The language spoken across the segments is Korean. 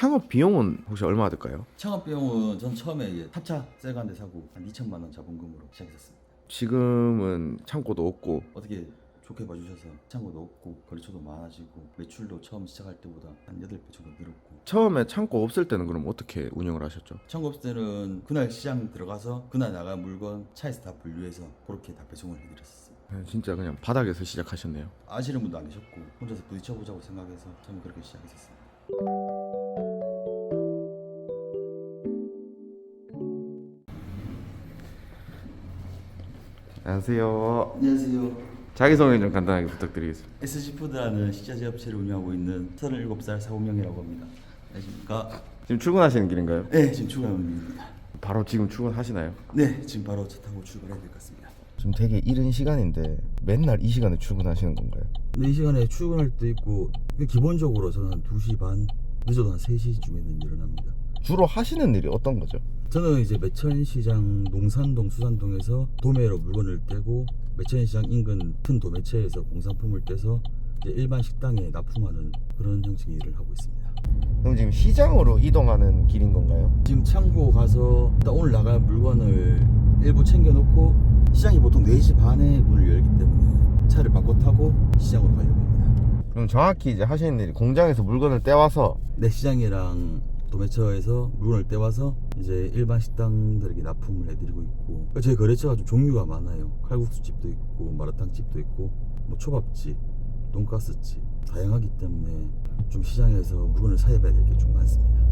창업 비용은 혹시 얼마나 들까요? 창업 비용은 전 처음에 이제 탑차 새거 한 대 사고 한 2천만 원 자본금으로 시작했었습니다. 지금은 창고도 없고 어떻게 좋게 봐주셔서 창고도 없고 거래처도 많아지고 매출도 처음 시작할 때보다 한 8배 정도 늘었고. 처음에 창고 없을 때는 그럼 어떻게 운영을 하셨죠? 창고 없을 때는 그날 시장 들어가서 그날 나간 물건 차에서 다 분류해서 그렇게 다 배송을 해드렸었어요. 진짜 그냥 바닥에서 시작하셨네요. 아시는 분도 안 계셨고 혼자서 부딪혀보자고 생각해서 처음에 그렇게 시작했었어요. 안녕하세요. 안녕하세요. 자기소개 좀 간단하게 부탁드리겠습니다. SG푸드라는 식자재 업체를 운영하고 있는 37살 사우명이라고 합니다. 안녕하십니까? 지금 출근하시는 길인가요? 네, 지금 출근하는 중입니다. 바로 지금 출근하시나요? 네, 지금 바로 차 타고 출발해야 될 것 같습니다. 지금 되게 이른 시간인데 맨날 이 시간에 출근하시는 건가요? 근데 이 시간에 출근할 때도 있고 기본적으로 저는 한 2시 반, 늦어도 한 3시쯤에는 일어납니다. 주로 하시는 일이 어떤 거죠? 저는 이제 매천시장 농산동, 수산동에서 도매로 물건을 떼고 매천시장 인근 큰 도매체에서 공산품을 떼서 이제 일반 식당에 납품하는 그런 형식의 일을 하고 있습니다. 그럼 지금 시장으로 이동하는 길인 건가요? 지금 창고 가서 일단 오늘 나갈 물건을 일부 챙겨놓고 시장이 보통 4시 반에 문을 열기 때문에 차를 바꿔 타고 시장으로 가려고 합니다. 그럼 정확히 이제 하시는 일이 공장에서 물건을 떼와서 네, 시장이랑 도매처에서 물건을 떼와서 이제 일반 식당들에게 납품을 해드리고 있고, 저희 거래처가 좀 종류가 많아요. 칼국수집도 있고 마라탕집도 있고 뭐 초밥집, 돈가스집 다양하기 때문에 좀 시장에서 물건을 사입해야 될 게 좀 많습니다.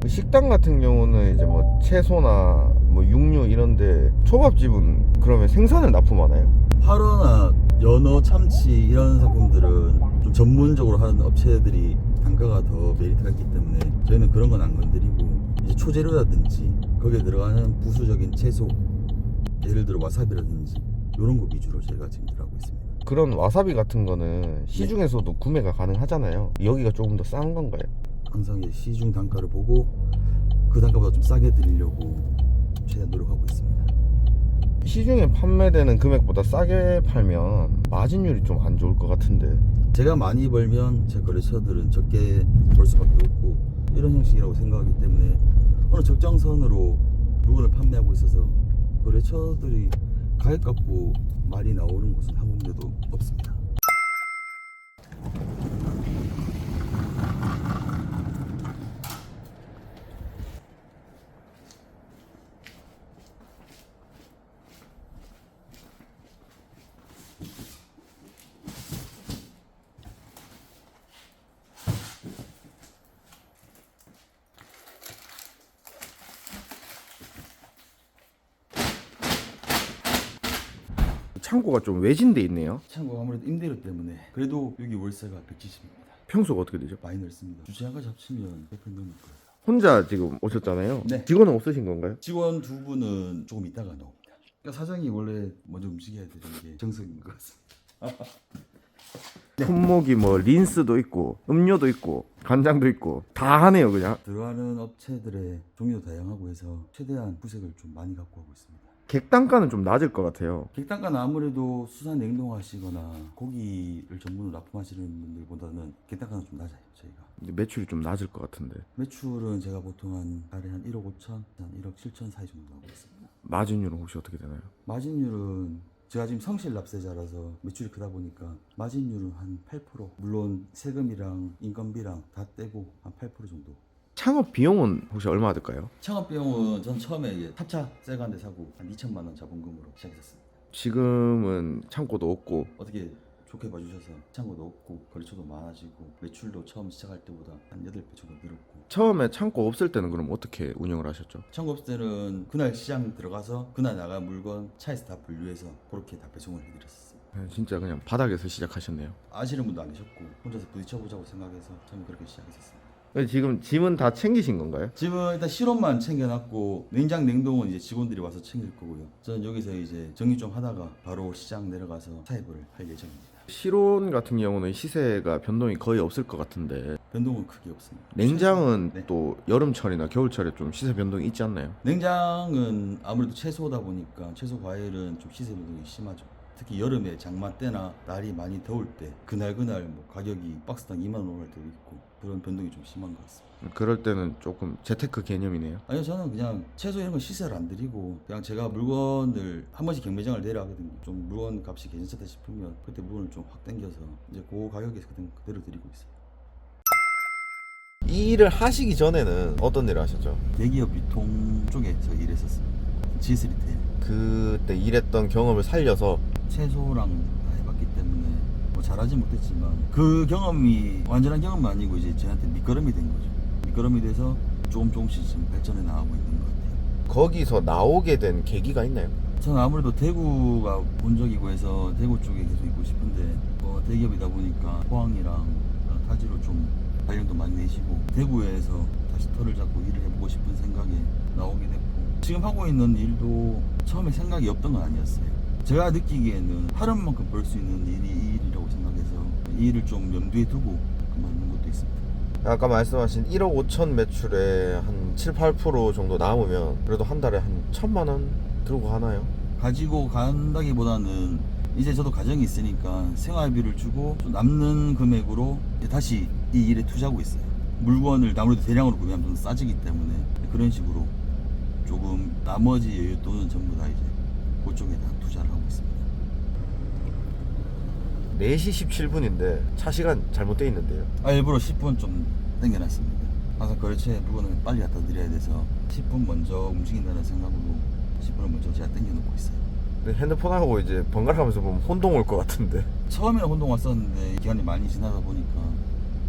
식당 같은 경우는 이제 뭐 채소나 뭐 육류 이런데 초밥집은 그러면 생선을 납품하나요? 화로나 연어, 참치 이런 상품들은 좀 전문적으로 하는 업체들이 단가가 더 메리트가 있기 때문에 저희는 그런 건 안 건드리고 이제 초재료라든지 거기에 들어가는 부수적인 채소, 예를 들어 와사비라든지 이런 거 위주로 저희가 지금 일하고 있습니다. 그런 와사비 같은 거는 시중에서도 구매가 가능하잖아요. 여기가 조금 더 싼 건가요? 항상 이제 시중 단가를 보고 그 단가보다 좀 싸게 드리려고 최대한 노력하고 있습니다. 시중에 판매되는 금액보다 싸게 팔면 마진율이 좀 안 좋을 것 같은데. 제가 많이 벌면 제 거래처들은 적게 벌 수밖에 없고 이런 형식이라고 생각하기 때문에 어느 적정선으로 물건을 판매하고 있어서 거래처들이 가격 갖고 말이 나오는 곳은 한 군데도 없습니다. 창고가 좀 외진데 있네요. 참고로 아무래도 임대료 때문에 그래도 여기 월세가 170입니다. 평수가 어떻게 되죠? 많이 넓습니다. 주차장까지 합치면 100평 넘을 거예요. 혼자 지금 오셨잖아요. 네. 직원은 없으신 건가요? 직원 2분은 조금 있다가 나옵니다. 그러니까 사장이 원래 먼저 움직여야 되는 게 정석인 것 같습니다. 품목이 뭐 린스도 있고 음료도 있고 간장도 있고 다 하네요 그냥. 들어가는 업체들의 종류도 다양하고 해서 최대한 구색을 좀 많이 갖고 하고 있습니다. 객단가는 좀 낮을 것 같아요. 객단가는 아무래도 수산 냉동하시거나 고기를 전문으로 납품하시는 분들보다는 객단가는 좀 낮아요. 저희가 근데 매출이 좀 낮을 것 같은데. 매출은 제가 보통 한 달에 한 1억 5천, 한 1억 7천 사이 정도 하고 있습니다. 마진율은 혹시 어떻게 되나요? 마진율은 제가 지금 성실 납세자라서 매출이 크다 보니까 마진율은 한 8%, 물론 세금이랑 인건비랑 다 떼고 한 8% 정도. 창업 비용은 혹시 얼마나 들까요? 창업 비용은 전 처음에 이제 탑차 새거 한 대 사고 한 2천만 원 자본금으로 시작했었습니다. 지금은 창고도 없고 어떻게 좋게 봐주셔서 창고도 없고 거래처도 많아지고 매출도 처음 시작할 때보다 한 8배 정도 늘었고. 처음에 창고 없을 때는 그럼 어떻게 운영을 하셨죠? 창고 없을 때는 그날 시장 들어가서 그날 나간 물건 차에서 다 분류해서 그렇게 다 배송을 해드렸었어요. 진짜 그냥 바닥에서 시작하셨네요. 아시는 분도 안 계셨고 혼자서 부딪혀보자고 생각해서 처음에 그렇게 시작했었어요. 지금 짐은 다 챙기신 건가요? 집은 일단 실온만 챙겨놨고 냉장 냉동은 이제 직원들이 와서 챙길 거고요. 저는 여기서 이제 정리 좀 하다가 바로 시장 내려가서 사입을 할 예정입니다. 실온 같은 경우는 시세가 변동이 거의 없을 것 같은데 변동은 크게 없습니다. 냉장은 네. 또 여름철이나 겨울철에 좀 시세 변동이 있지 않나요? 냉장은 아무래도 채소다 보니까 채소 과일은 좀 시세 변동이 심하죠. 특히 여름에 장마 때나 날이 많이 더울 때 그날 뭐 가격이 박스당 2만 원 올 때도 있고 그런 변동이 좀 심한 것 같습니다. 그럴 때는 조금 재테크 개념이네요. 아니요, 저는 그냥 채소 이런 거 시세를 안 드리고 그냥 제가 물건을 한 번씩 경매장을 내려가거든요. 좀 물건 값이 괜찮다 싶으면 그때 물건을 좀 확 당겨서 이제 그 가격에 그대로 드리고 있어요. 이 일을 하시기 전에는 어떤 일을 하셨죠? 대기업 유통 쪽에서 일했었습니다. GS 리테일. 그때 일했던 경험을 살려서 채소랑 다 해봤기 때문에 뭐 잘하지 못했지만 그 경험이 완전한 경험은 아니고 이제 저한테 밑거름이 된 거죠. 밑거름이 돼서 조금씩 지금 발전해 나가고 있는 것 같아요. 거기서 나오게 된 계기가 있나요? 저는 아무래도 대구가 본적이고 해서 대구 쪽에 계속 있고 싶은데 대기업이다 보니까 포항이랑 타지로 좀 발령도 많이 내시고 대구에서 다시 털을 잡고 일을 해보고 싶은 생각에 나오게 됐고 지금 하고 있는 일도 처음에 생각이 없던 건 아니었어요. 제가 느끼기에는 하루만큼 벌 수 있는 일이 이 일이라고 생각해서 이 일을 좀 염두에 두고 그만둔 것도 있습니다. 아까 말씀하신 1억 5천 매출에 한 7, 8% 정도 남으면 그래도 한 달에 한 1,000만 원 들고 가나요? 가지고 간다기보다는 이제 저도 가정이 있으니까 생활비를 주고 좀 남는 금액으로 이제 다시 이 일에 투자하고 있어요. 물건을 아무래도 대량으로 구매하면 좀 싸지기 때문에 그런 식으로 조금 나머지 여윳돈은 전부 다 이제 그쪽에다 투자를 하고 있습니다. 4시 17분인데 차 시간 잘못되어 있는데요. 일부러 10분 좀 당겨놨습니다. 항상 거래처에 물건을 빨리 갖다 드려야 돼서 10분 먼저 움직인다는 생각으로 10분을 먼저 제가 당겨놓고 있어요. 근데 핸드폰하고 이제 번갈아가면서 보면 혼동 올 것 같은데. 처음에는 혼동 왔었는데 기간이 많이 지나다 보니까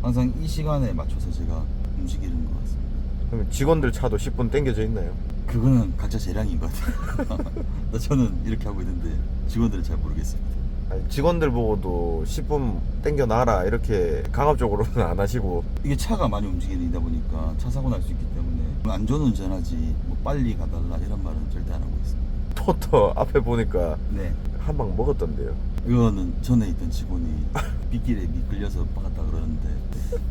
항상 이 시간에 맞춰서 제가 움직이는 것 같습니다. 그러면 직원들 차도 10분 땡겨져 있나요? 그거는 각자 재량인 것 같아요. 저는 이렇게 하고 있는데 직원들은 잘 모르겠습니다. 아니, 직원들 보고도 10분 땡겨 놔라 이렇게 강압적으로는 안 하시고. 이게 차가 많이 움직이다 보니까 차 사고 날 수 있기 때문에 안전운전하지 뭐 빨리 가달라 이런 말은 절대 안 하고 있습니다. 토터 앞에 보니까 네, 한 방 먹었던데요. 이거는 전에 있던 직원이 빗길에 미끌려서 박았다 그러는데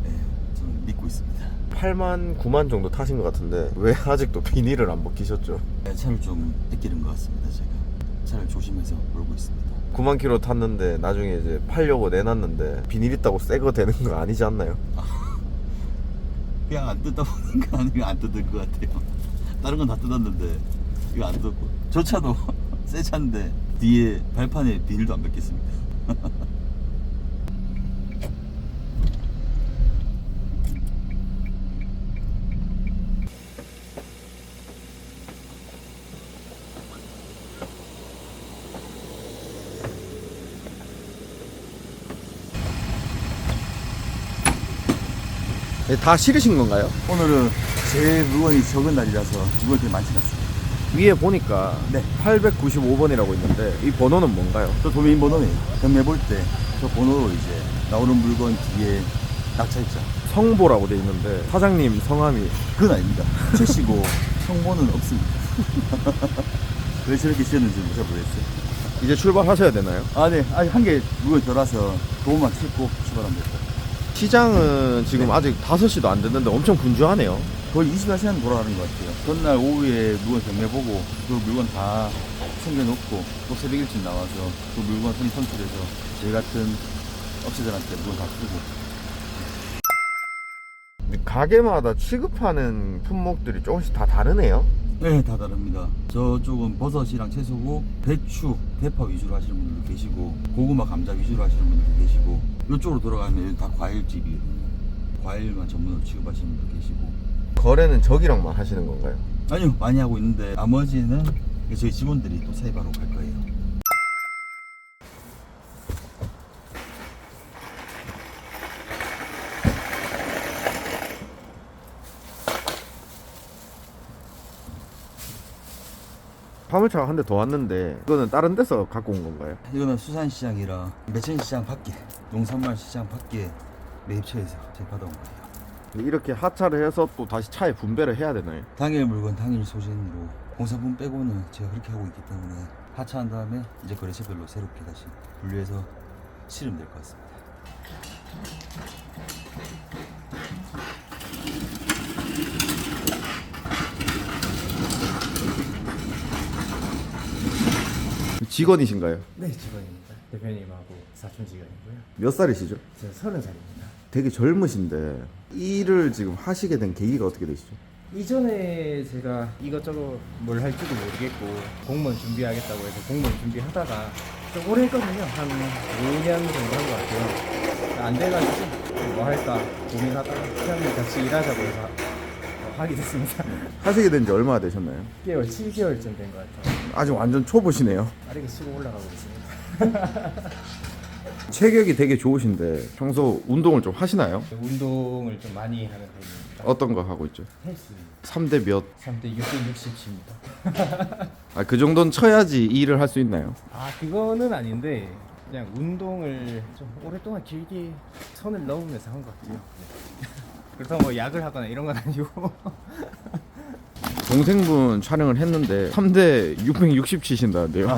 네, 저는 믿고 있습니다. 8만, 9만 정도 타신 것 같은데 왜 아직도 비닐을 안 벗기셨죠? 네, 차를 좀 아끼는 것 같습니다. 제가 차를 조심해서 몰고 있습니다. 9만 킬로 탔는데 나중에 이제 팔려고 내놨는데 비닐 있다고 새 거 되는 거 아니지 않나요? 그냥 안 뜯다 보니까 아니면 안 뜯은 것 같아요. 다른 건 다 뜯었는데 이거 안 뜯고 저 차도 새 차인데 뒤에 발판에 비닐도 안 벗겼습니다. 다 실으신 건가요? 오늘은 제 물건이 적은 날이라서 물건이 되게 많지 않습니다. 위에 보니까 네. 895번이라고 있는데 이 번호는 뭔가요? 저 도메인 번호예요. 경매 볼 때 저 번호로 이제 나오는 물건 뒤에 낙찰자. 성보라고 돼 있는데 사장님 성함이 그건 아닙니다. 최씨고 성보는 없습니다. 왜 저렇게 지었는지 잘 모르겠어요. 이제 출발하셔야 되나요? 네. 아직 한 개 물건이 덜 와서 도움만 싣고 출발하면 됩니다. 시장은 지금 네. 아직 5시도 안 됐는데 엄청 분주하네요. 거의 24시간 돌아가는 것 같아요. 전날 오후에 물건 경매보고 그 물건 다 챙겨놓고 또 새벽 일찍 나와서 그 물건 선출해서 저희 같은 업체들한테 물건 다 쓰고. 가게마다 취급하는 품목들이 조금씩 다 다르네요. 네, 다 다릅니다. 저쪽은 버섯이랑 채소고 배추, 대파 위주로 하시는 분들도 계시고 고구마, 감자 위주로 하시는 분들도 계시고 이쪽으로 돌아가면 다 과일집이거든요. 과일만 전문으로 취급하시는 분도 계시고. 거래는 저기랑만 하시는 건가요? 아니요, 많이 하고 있는데 나머지는 저희 직원들이 또 사입하러 갈 거예요. 화물차가 한 대 더 왔는데 이거는 다른 데서 갖고 온 건가요? 이거는 수산시장이라 매천시장 밖에, 농산물 시장 밖에 매입처에서 제가 받아온 거예요. 이렇게 하차를 해서 또 다시 차에 분배를 해야 되나요? 당일 물건 당일 소진으로 공사분 빼고는 제가 그렇게 하고 있기 때문에 하차한 다음에 이제 거래처별로 새롭게 다시 분류해서 실으면 될 것 같습니다. 직원이신가요? 네, 직원입니다. 대표님하고 사촌 직원이고요. 몇 살이시죠? 저는 30살입니다. 되게 젊으신데 이 일을 지금 하시게 된 계기가 어떻게 되시죠? 이전에 제가 이것저것 뭘 할지도 모르겠고 공무원 준비하겠다고 해서 공무원 준비하다가 좀 오래 했거든요. 한 5년 정도 한 것 같아요. 안 돼가지고 뭐 할까 고민하다가 시장님 같이 일하자고 해서 하게 됐습니다. 하시게 된 지 얼마나 되셨나요? 6개월, 7개월쯤 된 것 같아요. 아직 완전 초보시네요. 빠르게 치고 올라가고 있습니다. 체격이 되게 좋으신데 평소 운동을 좀 하시나요? 운동을 좀 많이 하는 편입니다. 어떤 거 하고 있죠? 헬스 3대 몇? 3대 660입니다. 아, 그 정도는 쳐야지 이 일을 할 수 있나요? 아 그거는 아닌데 그냥 운동을 좀 오랫동안 길게 선을 넘으면서 한 것 같아요. 그렇다고 뭐 약을 하거나 이런 건 아니고. 동생분 촬영을 했는데 3대 660 치신다는데요.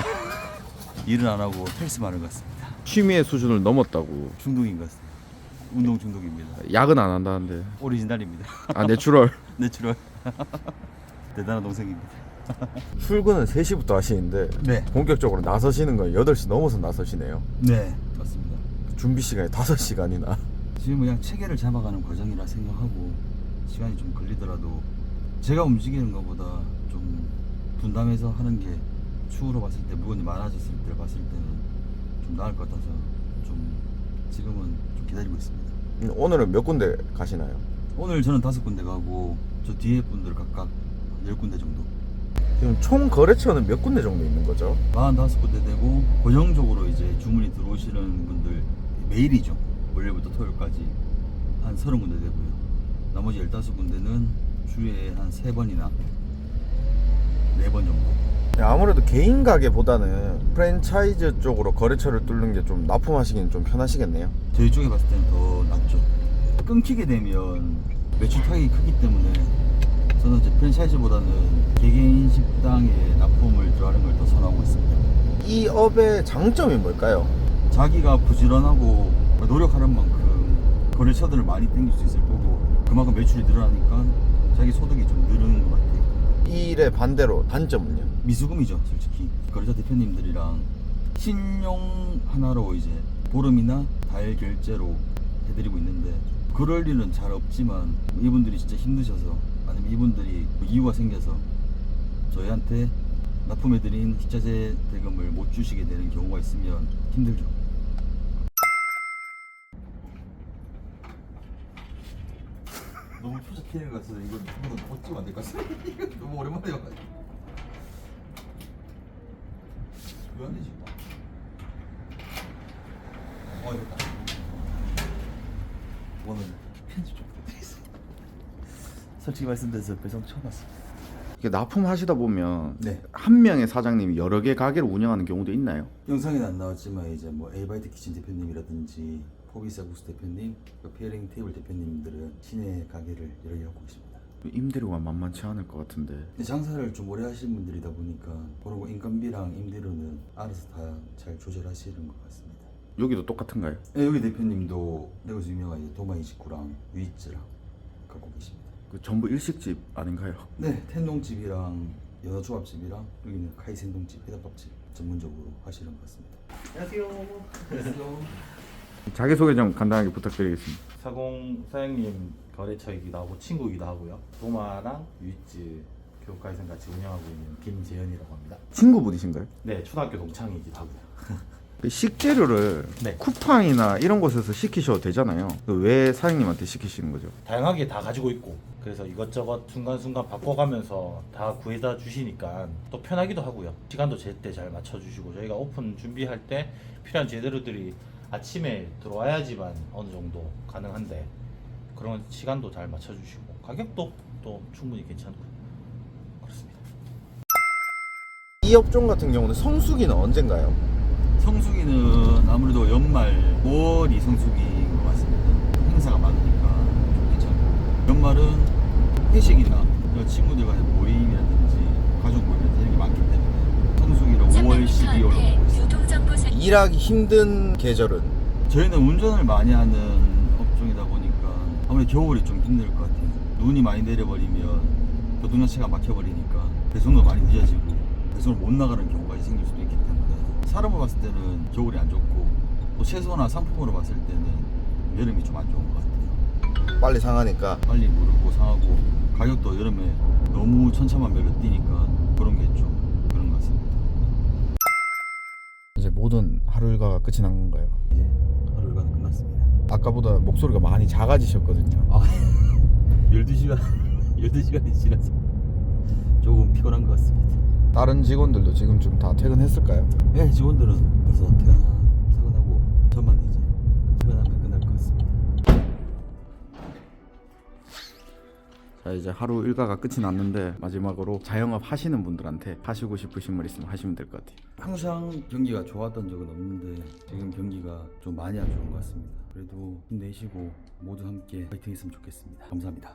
일은 안 하고 헬스만 하는 것 같습니다. 취미의 수준을 넘었다고. 중독인 것 같습니다. 운동 중독입니다. 약은 안 한다는데. 오리지널입니다. 아, 내추럴. 내추럴. 대단한 동생입니다. 출근은 3시부터 하시는데 네. 본격적으로 나서시는 건 8시 넘어서 나서시네요. 네, 맞습니다. 준비 시간이 5시간이나. 지금 그냥 체계를 잡아가는 과정이라 생각하고 시간이 좀 걸리더라도 제가 움직이는 것보다 좀 분담해서 하는 게 추후로 봤을 때 물건이 많아졌을 때 봤을 때는 좀 나을 것 같아서 좀 지금은 좀 기다리고 있습니다. 오늘은 몇 군데 가시나요? 오늘 저는 5군데 가고 저 뒤에 분들 각각 10군데 정도. 지금 총 거래처는 몇 군데 정도 있는 거죠? 45군데 되고 고정적으로 이제 주문이 들어오시는 분들 매일이죠. 월요일부터 토요일까지 한 30군데 되고요. 나머지 15군데는 주에 한 3번이나 4번 정도. 아무래도 개인 가게보다는 프랜차이즈 쪽으로 거래처를 뚫는 게 좀 납품하시기는 좀 편하시겠네요. 저희 쪽에 봤을 때는 더 낫죠. 끊기게 되면 매출 타격이 크기 때문에 저는 이제 프랜차이즈보다는 개개인 식당에 납품을 들어가는 걸 더 선호하고 있습니다. 이 업의 장점이 뭘까요? 자기가 부지런하고 노력하는 만큼 거래처들을 많이 땡길 수 있을 거고 그만큼 매출이 늘어나니까 자기 소득이 좀 늘는 것 같아요. 이 일의 반대로 단점은요? 미수금이죠, 솔직히. 거래처 대표님들이랑 신용 하나로 이제 보름이나 달 결제로 해드리고 있는데 그럴 일은 잘 없지만 이분들이 진짜 힘드셔서 아니면 이분들이 이유가 생겨서 저희한테 납품해드린 식자재 대금을 못 주시게 되는 경우가 있으면 힘들죠. 너무 표적 피해가 있어서 이거 못 찍으면 안 될 것 같아. 이거 너무 오랜만에 와가지고. 왜 안 되지? 됐다. 오늘 편집 좀 부탁드리겠습니다. 솔직히 말씀드려서 배송 처음 왔습니다. 이게 납품하시다 보면 네. 한 명의 사장님이 여러 개 가게를 운영하는 경우도 있나요? 영상에는 안 나왔지만 이제 뭐 에이바이트 키친 대표님이라든지 포비사 구스 대표님, 피어링 테이블 대표님들은 시내 가게를 여러 개 갖고 계십니다. 임대료가 만만치 않을 것 같은데. 근데 장사를 좀 오래 하시는 분들이다 보니까 그리고 인건비랑 임대료는 알아서 다 잘 조절하시는 것 같습니다. 여기도 똑같은가요? 네, 여기 대표님도 내가서 유명한 이제 도마이식구랑 위즈랑 갖고 계십니다. 그 전부 일식집 아닌가요? 네, 텐동집이랑 연어초밥집이랑 여기는 카이센동집, 회덮밥집 전문적으로 하시는 것 같습니다. 안녕하세요. 자기소개 좀 간단하게 부탁드리겠습니다. 사공 사장님 거래처이기도 하고 친구이기도 하고요. 도마랑 위즈 교육가에서 같이 운영하고 있는 김재현이라고 합니다. 친구분이신가요? 네, 초등학교 동창이기도 하고요. 그 식재료를 네. 쿠팡이나 이런 곳에서 시키셔도 되잖아요. 왜 사장님한테 시키시는 거죠? 다양하게 다 가지고 있고 그래서 이것저것 순간순간 바꿔가면서 다 구해다 주시니까 또 편하기도 하고요. 시간도 제때 잘 맞춰주시고 저희가 오픈 준비할 때 필요한 재료들이 아침에 들어와야지만 어느 정도 가능한데 그런 시간도 잘 맞춰주시고 가격도 또 충분히 괜찮고요. 그렇습니다. 이 업종 같은 경우는 성수기는 언젠가요? 성수기는 아무래도 연말 5월이 성수기인 것 같습니다. 행사가 많으니까 좀 괜찮고 연말은 회식이나 친구들과의 모임이라든지 가족 모임이라든지 이런 게 많기 때문에 성수기를 5월, 12월로 보고 있습니다. 일하기 힘든 계절은? 저희는 운전을 많이 하는 업종이다 보니까 아무래도 겨울이 좀 힘들 것 같아요. 눈이 많이 내려버리면 교통자체가 막혀버리니까 배송도 많이 늦어지고 배송을 못 나가는 경우가 생길 수도 있기 때문에 사람으로 봤을 때는 겨울이 안 좋고 또 채소나 상품으로 봤을 때는 여름이 좀 안 좋은 것 같아요. 빨리 상하니까. 빨리 무르고 상하고 가격도 여름에 너무 천차만별로 뛰니까 그런 게 좀 그런 것 같습니다. 이제 모든 하루 일과가 끝이 난 건가요? 이제 하루 일과는 끝났습니다. 아까보다 목소리가 많이 작아지셨거든요. 아 12시간이 지나서 조금 피곤한 것 같습니다. 다른 직원들도 지금 좀 다 퇴근했을까요? 예, 직원들은 벌써 퇴근하고 저만 이제 퇴근하면 끝날 것 같습니다. 자, 이제 하루 일과가 끝이 났는데 마지막으로 자영업 하시는 분들한테 하시고 싶으신 말 있으면 하시면 될 것 같아요. 항상 경기가 좋았던 적은 없는데 지금 경기가 좀 많이 안 좋은 것 같습니다. 그래도 힘내시고 모두 함께 파이팅 했으면 좋겠습니다. 감사합니다.